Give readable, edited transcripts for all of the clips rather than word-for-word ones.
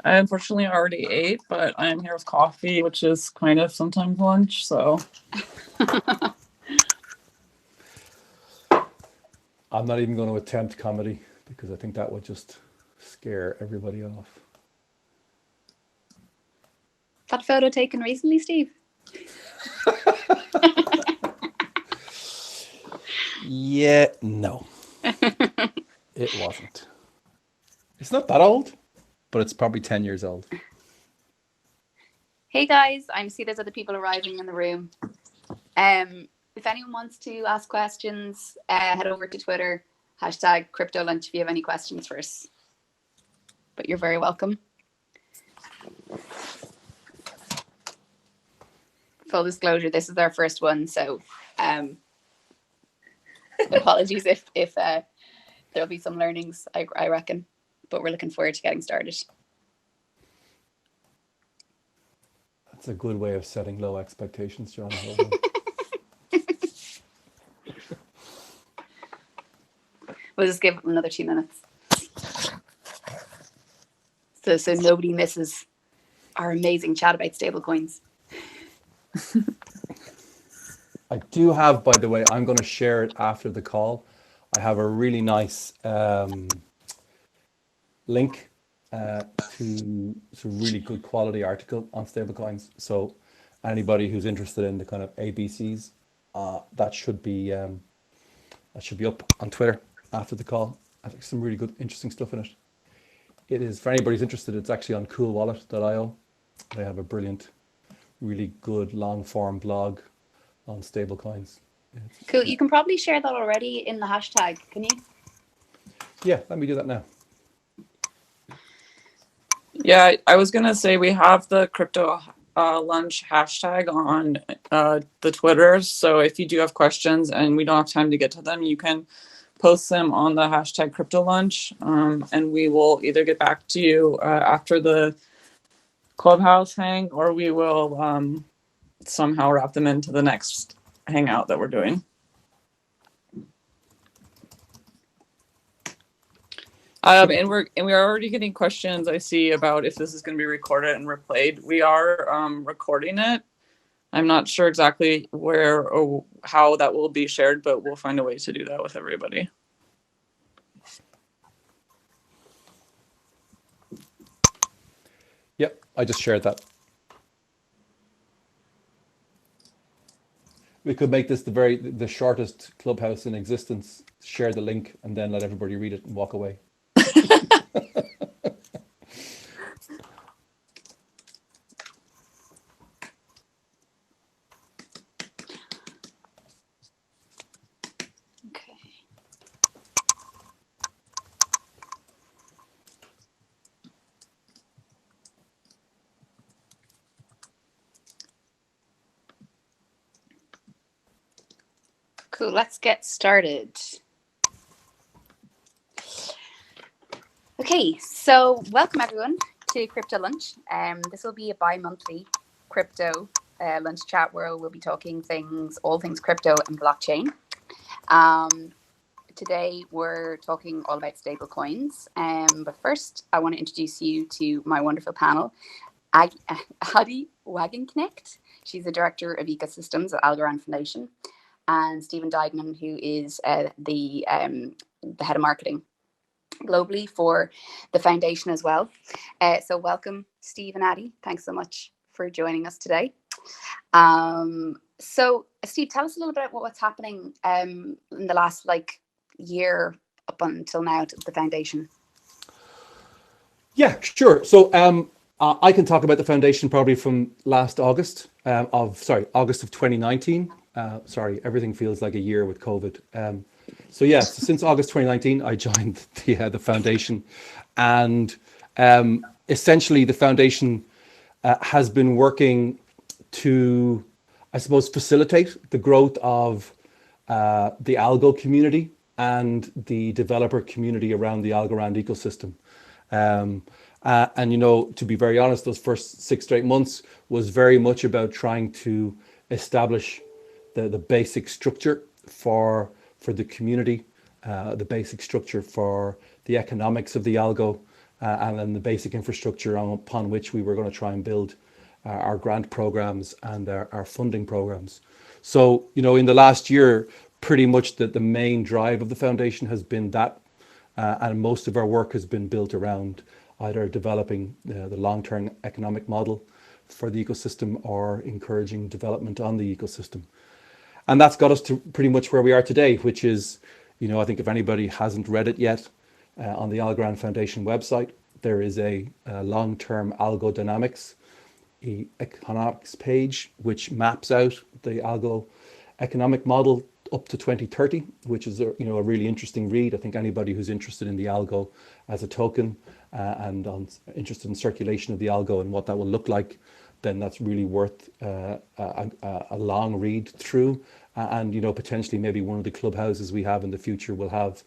I unfortunately already ate, but I'm here with coffee, which is kind of sometimes lunch, so. I'm not even going to attempt comedy because I think that would just scare everybody off. That photo taken recently, Steve? Yeah, no. It wasn't. It's not that old, but it's probably 10 years old. Hey guys, I see there's other people arriving in the room. If anyone wants to ask questions, head over to Twitter, #CryptoLunch if you have any questions for us. But you're very welcome. Full disclosure, this is our first one, so apologies if there'll be some learnings, I reckon, but we're looking forward to getting started. That's a good way of setting low expectations, John. We'll just give it another 2 minutes. So nobody misses our amazing chat about stablecoins. I do have, by the way, I'm going to share it after the call. I have a really nice link to some really good quality article on stablecoins. So anybody who's interested in the kind of ABCs, that should be up on Twitter after the call. I think some really good, interesting stuff in it. It is, for anybody who's interested, it's actually on coolwallet.io. They have a brilliant, really good long-form blog on stablecoins. Cool. You can probably share that already in the hashtag, can you? Yeah, let me do that now. Yeah, I was going to say we have the CryptoLunch hashtag on the Twitter. So if you do have questions and we don't have time to get to them, you can post them on the hashtag CryptoLunch, and we will either get back to you after the Clubhouse hang, or we will somehow wrap them into the next hangout that we're doing. And we're already getting questions, I see, about if this is going to be recorded and replayed. We are recording it. I'm not sure exactly where or how that will be shared, but we'll find a way to do that with everybody. Yep, I just shared that. We could make this the shortest Clubhouse in existence. Share the link and then let everybody read it and walk away. Cool, let's get started. Okay, so welcome everyone to CryptoLunch. This will be a bi-monthly crypto lunch chat where we'll be talking all things crypto and blockchain. Today we're talking all about stablecoins. But first, I want to introduce you to my wonderful panel. Addie Wagenknecht, she's the Director of Ecosystems at Algorand Foundation, and Stephen Duignan, who is the head of marketing globally for the foundation as well. So welcome, Steve and Addie. Thanks so much for joining us today. So Steve, tell us a little bit about what's happening in the last year up until now at the foundation. Yeah, sure. So I can talk about the foundation probably from last August August of 2019. Sorry, everything feels like a year with COVID. So since August 2019, I joined the foundation, and essentially the foundation has been working to, I suppose, facilitate the growth of the algo community and the developer community around the Algorand ecosystem. And to be very honest, those first 6 to 8 months was very much about trying to establish the basic structure for the community, the basic structure for the economics of the algo, and then the basic infrastructure upon which we were going to try and build our grant programs and our funding programs. So, in the last year, pretty much the main drive of the foundation has been that, and most of our work has been built around either developing the long-term economic model for the ecosystem or encouraging development on the ecosystem. And that's got us to pretty much where we are today, which is, I think if anybody hasn't read it yet, on the Algorand Foundation website, there is a long-term algo dynamics economics page, which maps out the algo economic model up to 2030, which is a really interesting read. I think anybody who's interested in the algo as a token and interested in circulation of the algo and what that will look like, then that's really worth a long read through. And potentially maybe one of the clubhouses we have in the future will have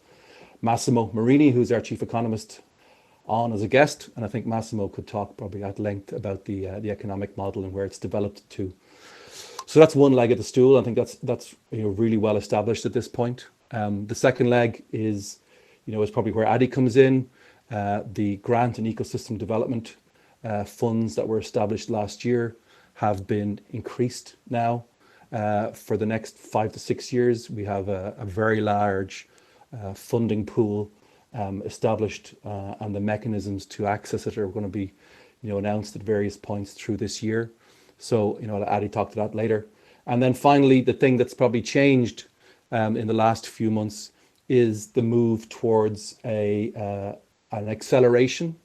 Massimo Marini, who's our chief economist, on as a guest, and I think Massimo could talk probably at length about the economic model and where it's developed to. So that's one leg of the stool. I think that's really well established at this point. The second leg is probably where Addie comes in. The grant and ecosystem development funds that were established last year have been increased now for the next 5 to 6 years. We have a very large funding pool established, and the mechanisms to access it are going to be announced at various points through this year. So Addie talked to that later. And then finally, the thing that's probably changed in the last few months is the move towards an acceleration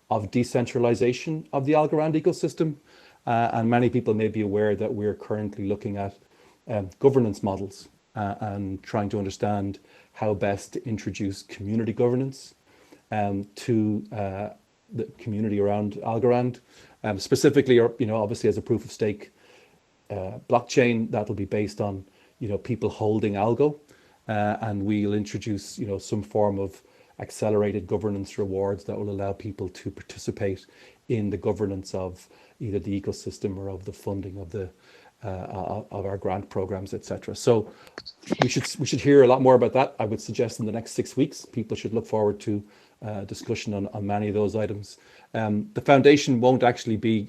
of decentralization of the Algorand ecosystem. And many people may be aware that we're currently looking at governance models and trying to understand how best to introduce community governance to the community around Algorand, specifically, obviously as a proof of stake blockchain that'll be based on, people holding algo, and we'll introduce, some form of accelerated governance rewards that will allow people to participate in the governance of either the ecosystem or of the funding of the of our grant programs, etc. So we should hear a lot more about that. I would suggest in the next 6 weeks, people should look forward to discussion on many of those items. The foundation won't actually be,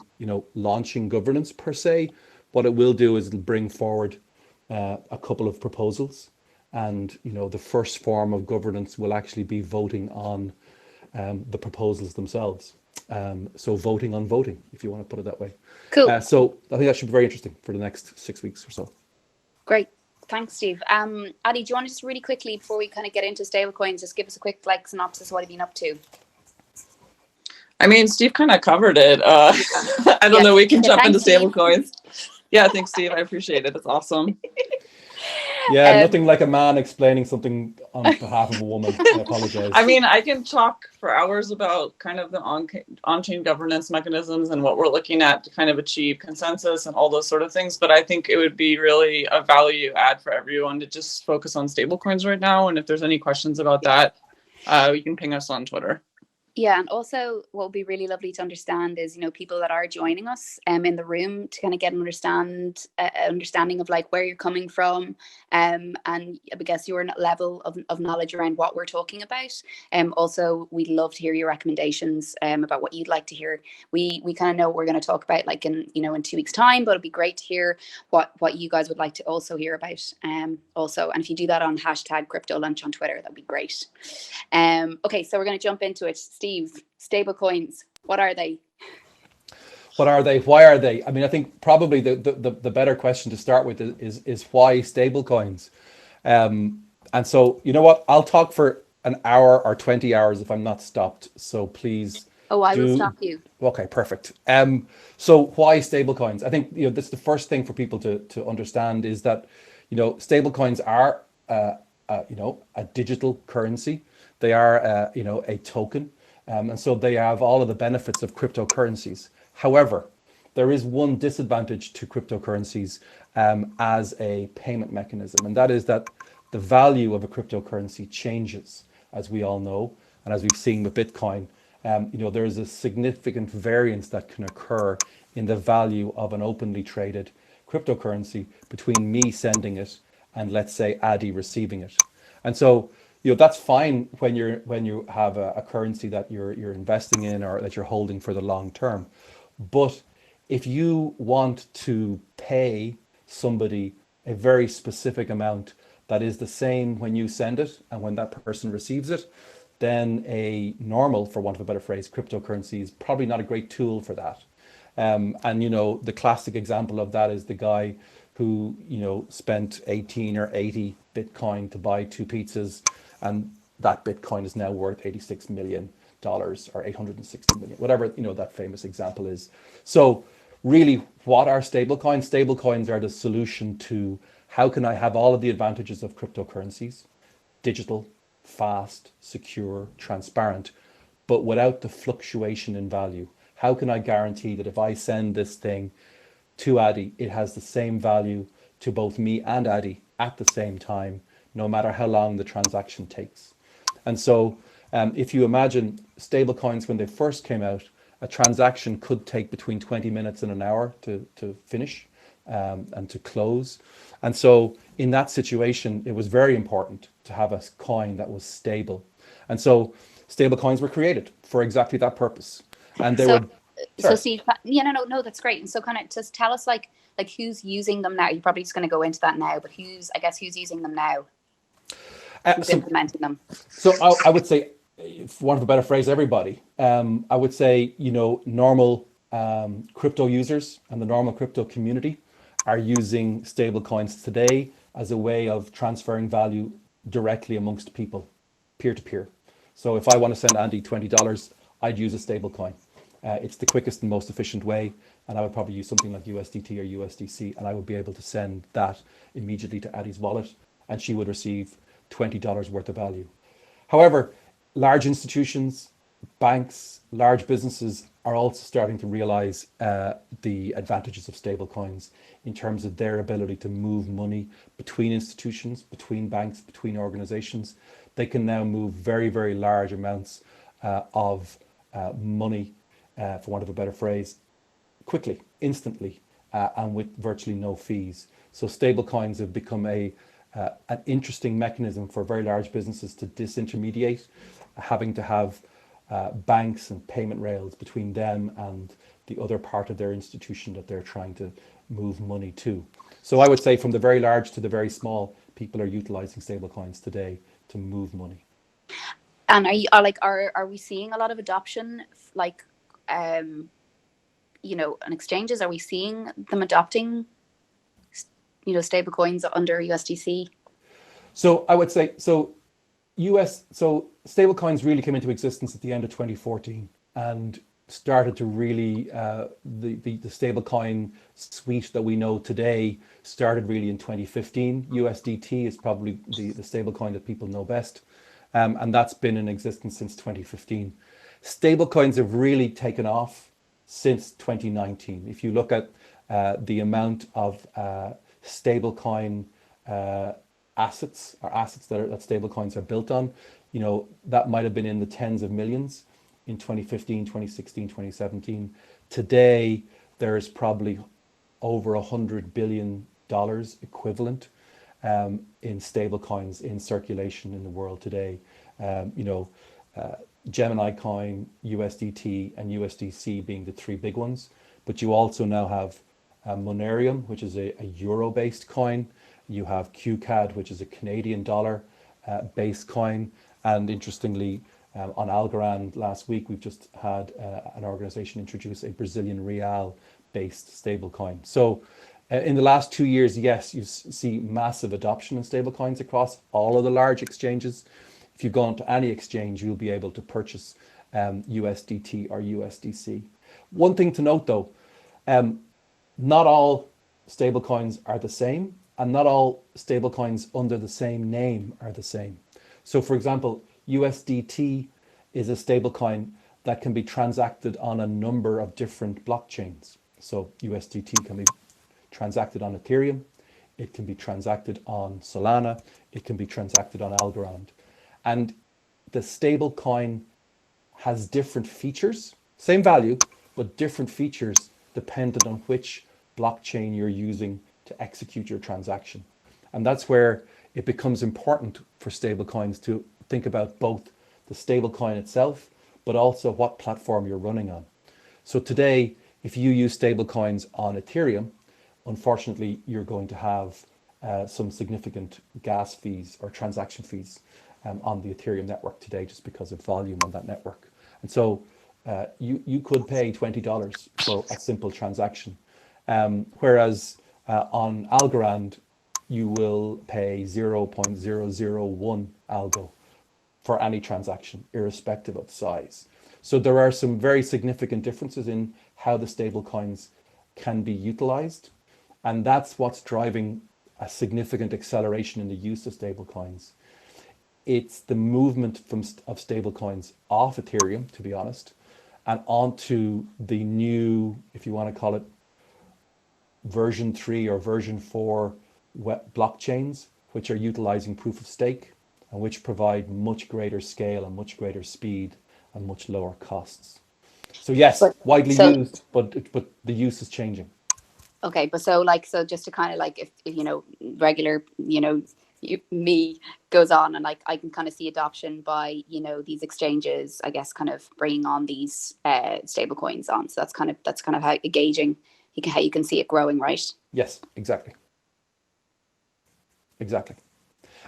launching governance per se. What it will do is it'll bring forward a couple of proposals, and the first form of governance will actually be voting on the proposals themselves. So voting on voting, if you want to put it that way. Cool. So I think that should be very interesting for the next 6 weeks or so. Great. Thanks, Steve. Addie, do you want to just really quickly, before we kind of get into stablecoins, just give us a quick synopsis of what you've been up to? I mean, Steve kind of covered it. I don't know. We can jump into stablecoins. Yeah, thanks, Steve. I appreciate it. It's awesome. Yeah, nothing like a man explaining something on behalf of a woman. I apologize. I mean, I can talk for hours about kind of the on-chain governance mechanisms and what we're looking at to kind of achieve consensus and all those sort of things. But I think it would be really a value add for everyone to just focus on stablecoins right now. And if there's any questions about that, you can ping us on Twitter. Yeah, and also what would be really lovely to understand is, people that are joining us in the room to kind of get an understanding of like where you're coming from, and I guess your level of knowledge around what we're talking about. Also, we'd love to hear your recommendations about what you'd like to hear. We kind of know what we're going to talk about like in 2 weeks' time, but it'd be great to hear what you guys would like to also hear about. Also, and if you do that on hashtag CryptoLunch on Twitter, that'd be great. Okay, so we're going to jump into it. Steve, stablecoins, what are they? What are they? Why are they? I mean, I think probably the better question to start with is why stablecoins? And so, you know what? I'll talk for an hour or 20 hours if I'm not stopped. So please. Oh, I will stop you. Okay, perfect. So why stablecoins? I think, that's the first thing for people to understand is that, stablecoins are, a digital currency. They are, a token. And so they have all of the benefits of cryptocurrencies. However, there is one disadvantage to cryptocurrencies as a payment mechanism, and that is that the value of a cryptocurrency changes, as we all know, and as we've seen with Bitcoin. There is a significant variance that can occur in the value of an openly traded cryptocurrency between me sending it and, let's say, Addie receiving it. And so, that's fine when you have a currency that you're investing in or that you're holding for the long term. But if you want to pay somebody a very specific amount that is the same when you send it and when that person receives it, then a normal, for want of a better phrase, cryptocurrency is probably not a great tool for that. And the classic example of that is the guy who spent 18 or 80 Bitcoin to buy two pizzas, and that Bitcoin is now worth $86 million or 860 million, whatever that famous example is. So really, what are stablecoins? Stablecoins are the solution to how can I have all of the advantages of cryptocurrencies, digital, fast, secure, transparent, but without the fluctuation in value. How can I guarantee that if I send this thing to Addie, it has the same value to both me and Addie at the same time, no matter how long the transaction takes? And so if you imagine stablecoins when they first came out, a transaction could take between 20 minutes and an hour to finish and to close. And so in that situation, it was very important to have a coin that was stable. And so stablecoins were created for exactly that purpose. And they were... So Steve, no, that's great. And so kind of just tell us like who's using them now. You're probably just going to go into that now, but who's using them now? Who's implementing them? So I would say, for want of a better phrase, everybody. I would say, normal crypto users and the normal crypto community are using stable coins today as a way of transferring value directly amongst people, peer to peer. So if I want to send Andy $20, I'd use a stable coin. It's the quickest and most efficient way, and I would probably use something like USDT or USDC, and I would be able to send that immediately to Addie's wallet, and she would receive $20 worth of value. However, large institutions, banks, large businesses are also starting to realize the advantages of stablecoins in terms of their ability to move money between institutions, between banks, between organizations. They can now move very, very large amounts of money, for want of a better phrase, quickly, instantly, and with virtually no fees. So stablecoins have become an interesting mechanism for very large businesses to disintermediate, having to have banks and payment rails between them and the other part of their institution that they're trying to move money to. So I would say from the very large to the very small, people are utilizing stablecoins today to move money. And are we seeing a lot of adoption, on exchanges? Are we seeing them adopting, stable coins under USDC? So I would say, stable coins really came into existence at the end of 2014 and started to really, the stable coin suite that we know today started really in 2015. USDT is probably the stable coin that people know best. And that's been in existence since 2015. Stablecoins have really taken off since 2019. If you look at the amount of stablecoin assets that stablecoins are built on, that might have been in the tens of millions in 2015, 2016, 2017. Today, there's probably over $100 billion equivalent in stablecoins in circulation in the world today. Gemini coin, USDT, and USDC being the three big ones. But you also now have Monerium, which is a euro-based coin. You have QCAD, which is a Canadian dollar based coin. And interestingly, on Algorand last week, we've just had an organization introduce a Brazilian real based stablecoin. So in the last 2 years, yes, you see massive adoption in stablecoins across all of the large exchanges. If you go onto any exchange, you'll be able to purchase USDT or USDC. One thing to note though, not all stablecoins are the same, and not all stablecoins under the same name are the same. So for example, USDT is a stablecoin that can be transacted on a number of different blockchains. So USDT can be transacted on Ethereum, it can be transacted on Solana, it can be transacted on Algorand. And the stable coin has different features, same value, but different features dependent on which blockchain you're using to execute your transaction. And that's where it becomes important for stable coins to think about both the stablecoin itself, but also what platform you're running on. So today, if you use stablecoins on Ethereum, unfortunately, you're going to have some significant gas fees or transaction fees on the Ethereum network today, just because of volume on that network. And so you could pay $20 for a simple transaction, whereas on Algorand, you will pay 0.001 algo for any transaction, irrespective of size. So there are some very significant differences in how the stablecoins can be utilized. And that's what's driving a significant acceleration in the use of stablecoins. It's the movement of stablecoins off Ethereum, to be honest, and onto the new, if you want to call it version 3 or version 4 blockchains, which are utilizing proof of stake and which provide much greater scale and much greater speed and much lower costs. So yes, widely used, but the use is changing. Okay, but so just to kind of if regular me goes on, and I can kind of see adoption by these exchanges, I guess, kind of bringing on these stable coins on. So that's kind of how gauging how you can see it growing, right? Yes, exactly.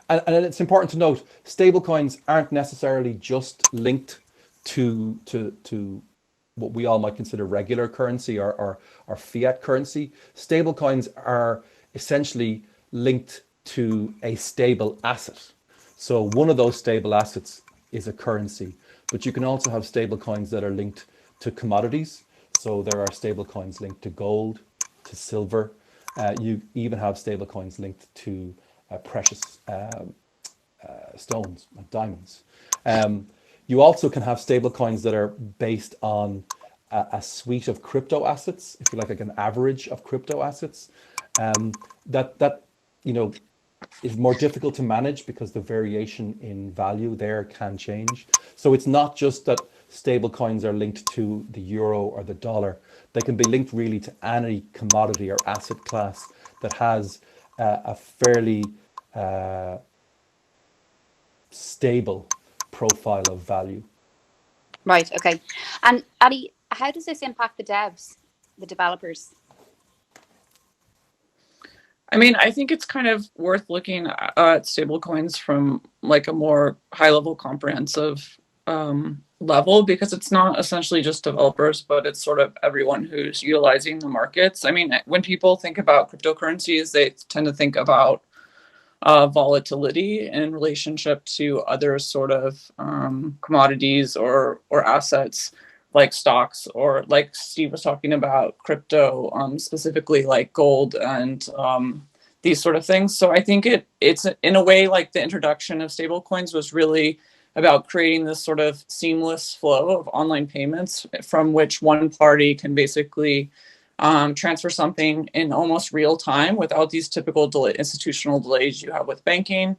And it's important to note, stablecoins aren't necessarily just linked to what we all might consider regular currency or fiat currency. Stablecoins are essentially linked to a stable asset. So one of those stable assets is a currency, but you can also have stablecoins that are linked to commodities. So there are stablecoins linked to gold, to silver. You even have stablecoins linked to precious stones, like diamonds. You also can have stablecoins that are based on a suite of crypto assets, if you like an average of crypto assets. That is more difficult to manage because the variation in value there can change. So it's not just that stablecoins are linked to the euro or the dollar. They can be linked really to any commodity or asset class that has a fairly stable profile of value. Right. Okay. And Addie, how does this impact the devs, the developers? I mean, I think it's kind of worth looking at stablecoins from like a more high-level, comprehensive level, because it's not essentially just developers, but it's sort of everyone who's utilizing the markets. I mean, when people think about cryptocurrencies, they tend to think about volatility in relationship to other sort of commodities or assets, like stocks, or like Steve was talking about crypto, specifically like gold and these sort of things. So I think it's in a way like the introduction of stablecoins was really about creating this sort of seamless flow of online payments from which one party can basically transfer something in almost real time without these typical institutional delays you have with banking,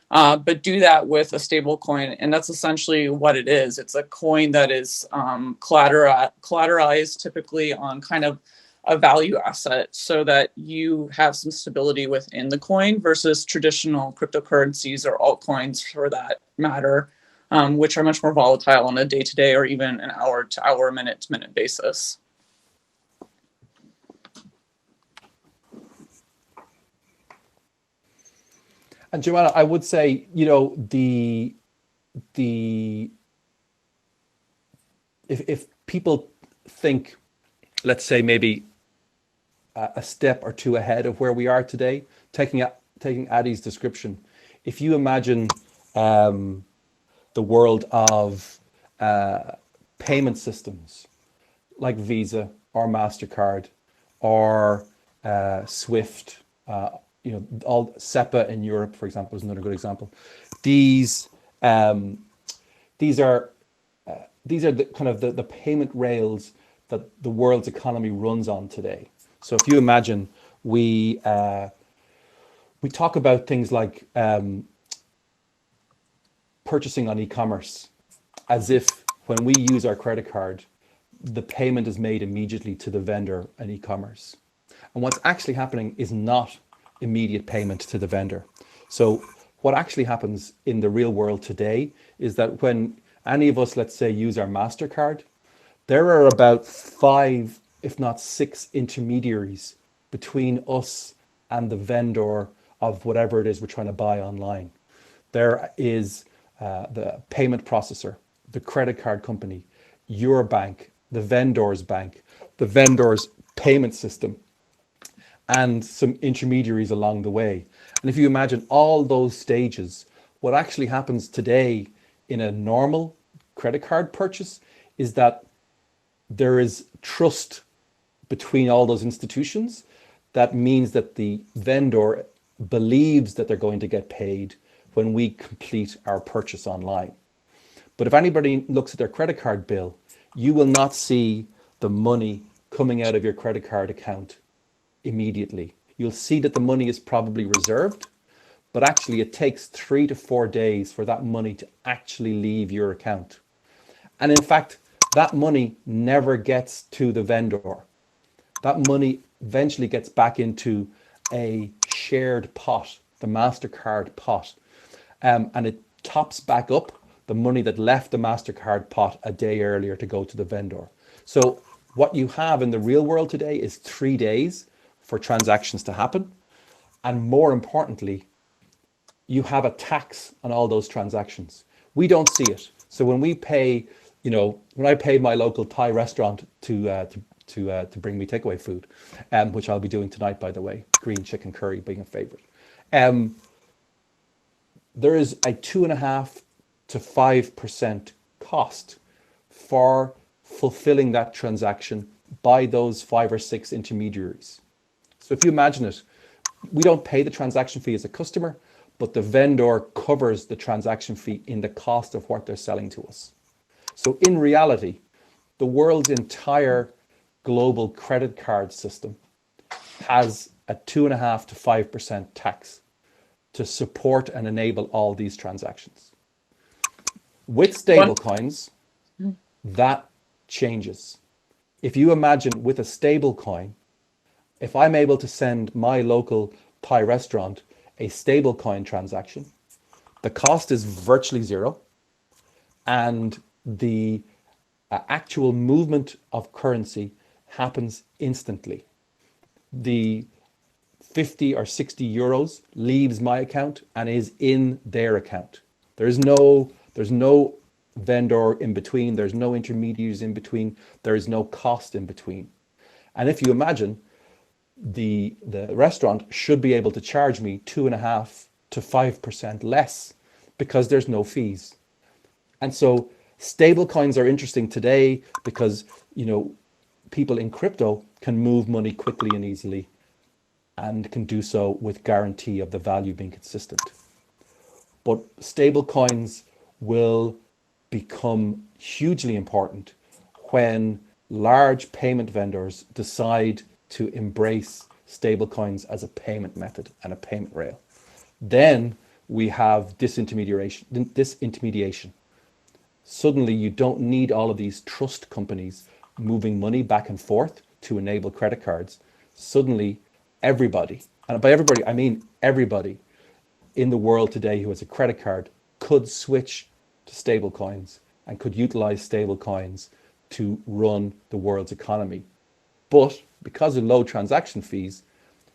but do that with a stable coin. And that's essentially what it is. It's a coin that is collateralized typically on kind of a value asset, so that you have some stability within the coin versus traditional cryptocurrencies or altcoins for that matter, which are much more volatile on a day-to-day or even an hour-to-hour, minute-to-minute basis. And Johanna, I would say, if people think, let's say maybe a step or two ahead of where we are today, taking Addie's description, if you imagine the world of payment systems like Visa or MasterCard or Swift, all SEPA in Europe, for example, is another good example. These are the kind of the payment rails that the world's economy runs on today. So if you imagine, we talk about things like purchasing on e-commerce as if when we use our credit card, the payment is made immediately to the vendor in e-commerce. And what's actually happening is not immediate payment to the vendor. So what actually happens in the real world today is that when any of us, let's say, use our MasterCard, there are about 5, if not 6 intermediaries between us and the vendor of whatever it is we're trying to buy online. There is the payment processor, the credit card company, your bank, the vendor's bank, the vendor's payment system, and some intermediaries along the way. And if you imagine all those stages, what actually happens today in a normal credit card purchase is that there is trust between all those institutions. That means that the vendor believes that they're going to get paid when we complete our purchase online. But if anybody looks at their credit card bill, you will not see the money coming out of your credit card account immediately. You'll see that the money is probably reserved, but actually it takes 3 to 4 days for that money to actually leave your account. And in fact, that money never gets to the vendor. That money eventually gets back into a shared pot, the MasterCard pot, and it tops back up the money that left the MasterCard pot a day earlier to go to the vendor. So what you have in the real world today is 3 days for transactions to happen. And more importantly, you have a tax on all those transactions. We don't see it. So when we pay, when I pay my local Thai restaurant to bring me takeaway food, which I'll be doing tonight, by the way, green chicken curry being a favorite. There is a 2.5% to 5% cost for fulfilling that transaction by those 5 or 6 intermediaries. So if you imagine it, we don't pay the transaction fee as a customer, but the vendor covers the transaction fee in the cost of what they're selling to us. So in reality, the world's entire global credit card system has a 2.5% to 5% tax to support and enable all these transactions. With stablecoins, that changes. If you imagine with a stablecoin, if I'm able to send my local Thai restaurant a stablecoin transaction, the cost is virtually zero, and the actual movement of currency happens instantly. The 50 or 60 euros leaves my account and is in their account. There's no vendor in between. There's no intermediaries in between. There is no cost in between. And if you imagine, the restaurant should be able to charge me 2.5% to 5% less because there's no fees. And so stable coins are interesting today because, people in crypto can move money quickly and easily and can do so with guarantee of the value being consistent. But stable coins will become hugely important when large payment vendors decide to embrace stablecoins as a payment method and a payment rail. Then we have disintermediation. Suddenly you don't need all of these trust companies moving money back and forth to enable credit cards. Suddenly everybody, and by everybody I mean everybody in the world today who has a credit card could switch to stablecoins and could utilize stablecoins to run the world's economy. But because of low transaction fees,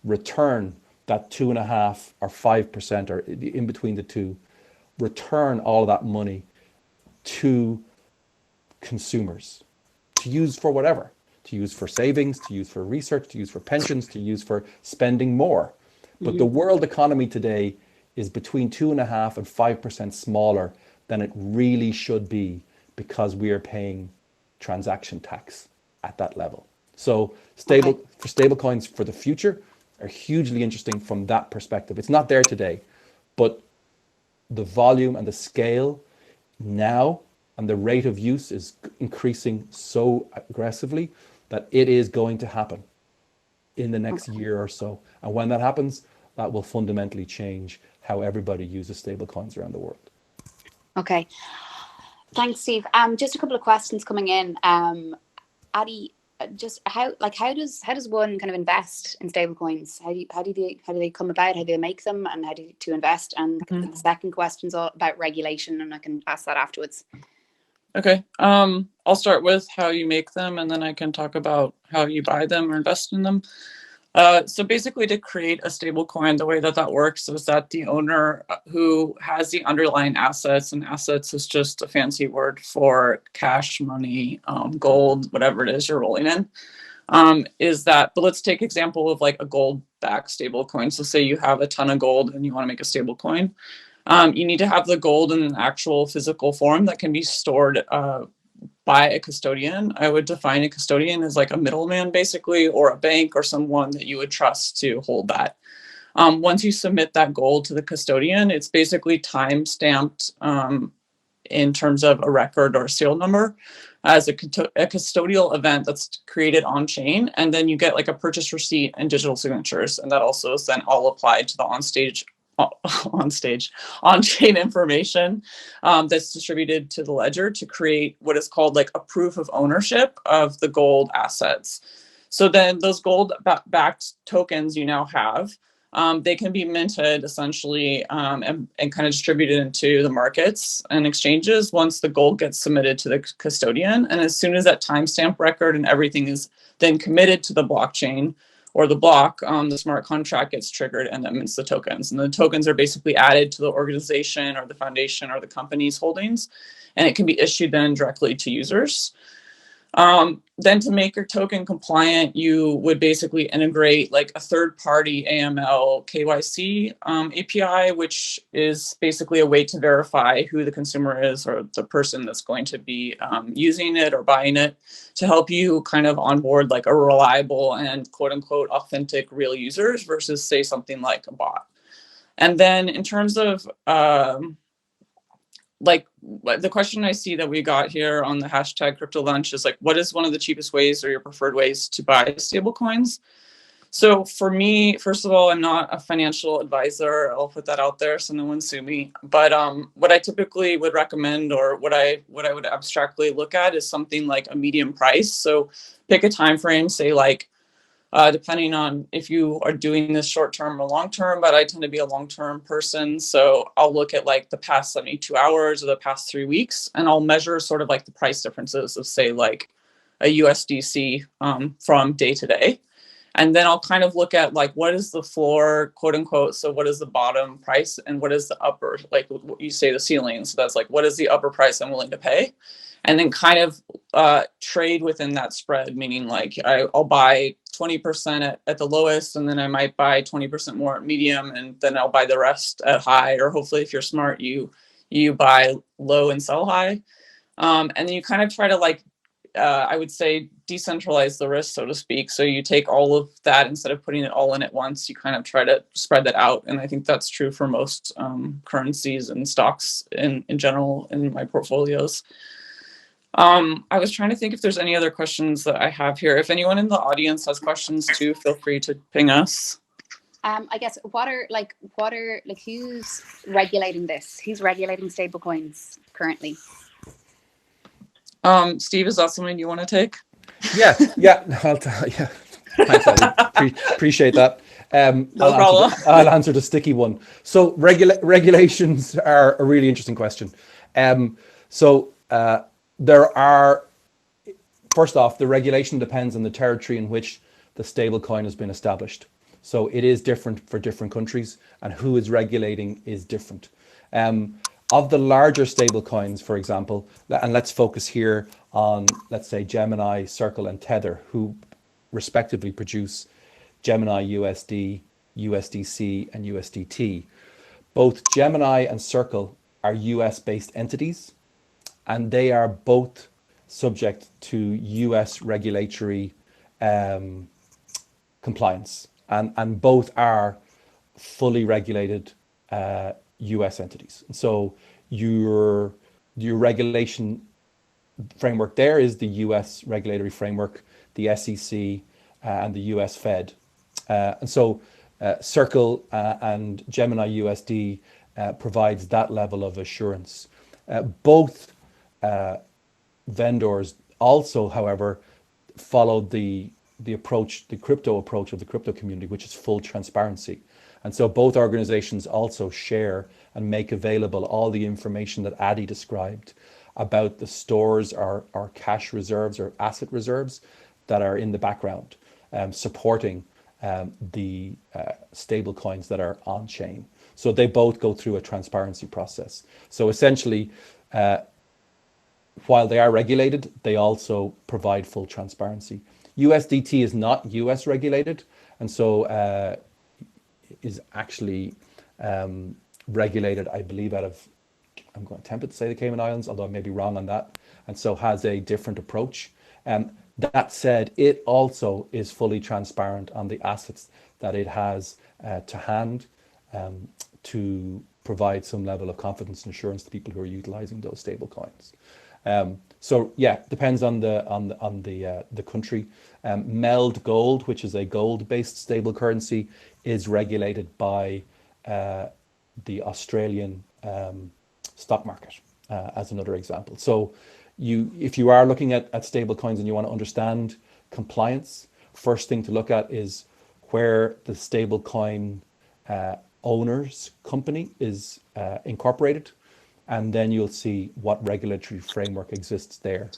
return that 2.5% or 5% or in between the two, return all of that money to consumers to use for whatever, to use for savings, to use for research, to use for pensions, to use for spending more. But the world economy today is between 2.5% and 5% smaller than it really should be because we are paying transaction tax at that level. So stable coins for the future are hugely interesting from that perspective. It's not there today, but the volume and the scale now and the rate of use is increasing so aggressively that it is going to happen in the next year or so. And when that happens, that will fundamentally change how everybody uses stable coins around the world. Okay. Thanks, Steve. Just a couple of questions coming in. Addie, just how does one kind of invest in stablecoins? How do they come about? How do they make them, and to invest? And the second question is all about regulation, and I can ask that afterwards. Okay. I'll start with how you make them, and then I can talk about how you buy them or invest in them. So basically, to create a stable coin, the way that works is that the owner who has the underlying assets, and assets is just a fancy word for cash, money, gold, whatever it is you're rolling in, but let's take example of like a gold-backed stable coin. So say you have a ton of gold and you want to make a stable coin. You need to have the gold in an actual physical form that can be stored by a custodian. I would define a custodian as like a middleman, basically, or a bank or someone that you would trust to hold that. Once you submit that gold to the custodian, it's basically time stamped in terms of a record or a serial number as a custodial event that's created on chain. And then you get like a purchase receipt and digital signatures. And that also is then all applied to the on-chain information that's distributed to the ledger to create what is called like a proof of ownership of the gold assets. So then those gold-backed tokens you now have, they can be minted essentially and kind of distributed into the markets and exchanges once the gold gets submitted to the custodian. And as soon as that timestamp record and everything is then committed to the blockchain, or the block, the smart contract gets triggered and that mints the tokens. And the tokens are basically added to the organization or the foundation or the company's holdings, and it can be issued then directly to users. Then to make your token compliant, you would basically integrate like a third-party AML KYC API, which is basically a way to verify who the consumer is or the person that's going to be using it or buying it, to help you kind of onboard like a reliable and quote unquote authentic real users versus say something like a bot. And then in terms of like the question I see that we got here on the hashtag CryptoLunch is like, what is one of the cheapest ways or your preferred ways to buy stablecoins? So for me, first of all, I'm not a financial advisor. I'll put that out there so no one sue me. But what I typically would recommend, or what I would abstractly look at, is something like a medium price. So pick a time frame, say like, depending on if you are doing this short term or long term, but I tend to be a long term person. So I'll look at like the past 72 hours or the past 3 weeks, and I'll measure sort of like the price differences of say like a USDC from day to day. And then I'll kind of look at like, what is the floor, quote unquote. So what is the bottom price and what is the upper, like what you say the ceiling. So that's like, what is the upper price I'm willing to pay? And then kind of trade within that spread, meaning like I'll buy 20% at the lowest, and then I might buy 20% more at medium, and then I'll buy the rest at high. Or hopefully if you're smart, you buy low and sell high. And then you kind of try to like, I would say decentralize the risk, so to speak. So you take all of that, instead of putting it all in at once, you kind of try to spread that out. And I think that's true for most currencies and stocks in general in my portfolios. I was trying to think if there's any other questions that I have here. If anyone in the audience has questions too, feel free to ping us. I guess who's regulating this? Who's regulating stablecoins currently? Steve, is that something you want to take? Yeah. Yeah. Thanks, Addie. Appreciate that. No problem. I'll answer the sticky one. So regulations are a really interesting question. There are, first off, the regulation depends on the territory in which the stablecoin has been established. So it is different for different countries, and who is regulating is different. Of the larger stablecoins, for example, and let's focus here on, let's say, Gemini, Circle, and Tether, who respectively produce Gemini USD, USDC, and USDT. Both Gemini and Circle are US-based entities, and they are both subject to US regulatory compliance, and both are fully regulated US entities. So your regulation framework there is the US regulatory framework, the SEC, and the US Fed. And so Circle and Gemini USD provides that level of assurance. Both vendors also, however, followed the approach, the crypto approach of the crypto community, which is full transparency. And so both organizations also share and make available all the information that Addie described about the stores or cash reserves or asset reserves that are in the background, supporting the stable coins that are on chain. So they both go through a transparency process. So essentially, while they are regulated, they also provide full transparency. USDT is not US regulated, and so is actually regulated, I believe, out of, I'm going to tempt to say the Cayman Islands, although I may be wrong on that, and so has a different approach. That said, it also is fully transparent on the assets that it has to hand, to provide some level of confidence and assurance to people who are utilizing those stable coins. So yeah, depends on the country. Meld Gold, which is a gold-based stable currency, is regulated by the Australian stock market, as another example. So if you are looking at stable coins and you want to understand compliance, first thing to look at is where the stable coin owner's company is incorporated, and then you'll see what regulatory framework exists there.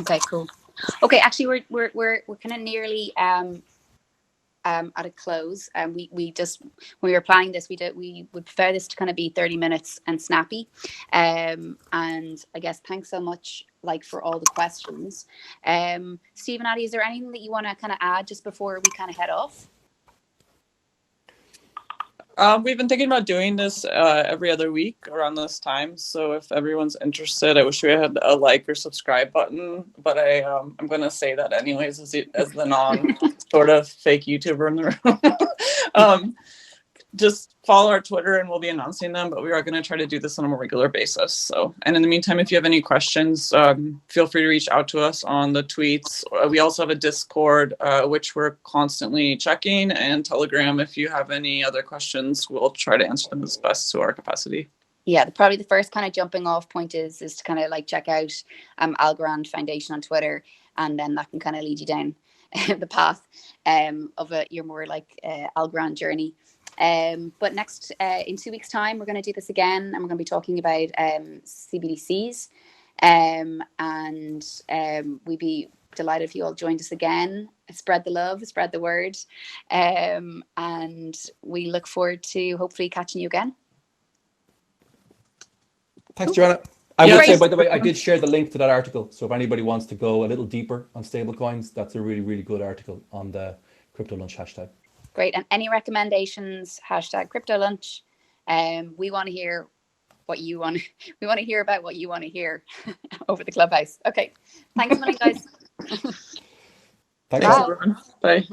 Okay, cool. Okay, actually, we're kind of nearly at a close. We just, when we were planning this, we would prefer this to kind of be 30 minutes and snappy. And I guess thanks so much, for all the questions. Steve and Addie, is there anything that you want to kind of add just before we kind of head off? We've been thinking about doing this every other week around this time. So if everyone's interested, I wish we had a like or subscribe button, but I'm going to say that anyways as the non sort of fake YouTuber in the room. Just follow our Twitter and we'll be announcing them, but we are going to try to do this on a more regular basis. So, and in the meantime, if you have any questions, feel free to reach out to us on the tweets. We also have a Discord, which we're constantly checking, and Telegram. If you have any other questions, we'll try to answer them as best to our capacity. Yeah, probably the first kind of jumping off point is to kind of check out Algorand Foundation on Twitter, and then that can kind of lead you down the path of your more Algorand journey. But next, in 2 weeks' time, we're going to do this again, and we're going to be talking about CBDCs. And we'd be delighted if you all joined us again. Spread the love, spread the word. And we look forward to hopefully catching you again. Thanks, Johanna. I would say, by the way, I did share the link to that article. So if anybody wants to go a little deeper on stablecoins, that's a really, really good article on the CryptoLunch hashtag. Great. And any recommendations, hashtag CryptoLunch. We want to hear what you want. We want to hear about what you want to hear over the Clubhouse. Okay. Thanks a million, guys. Thanks, everyone. Bye.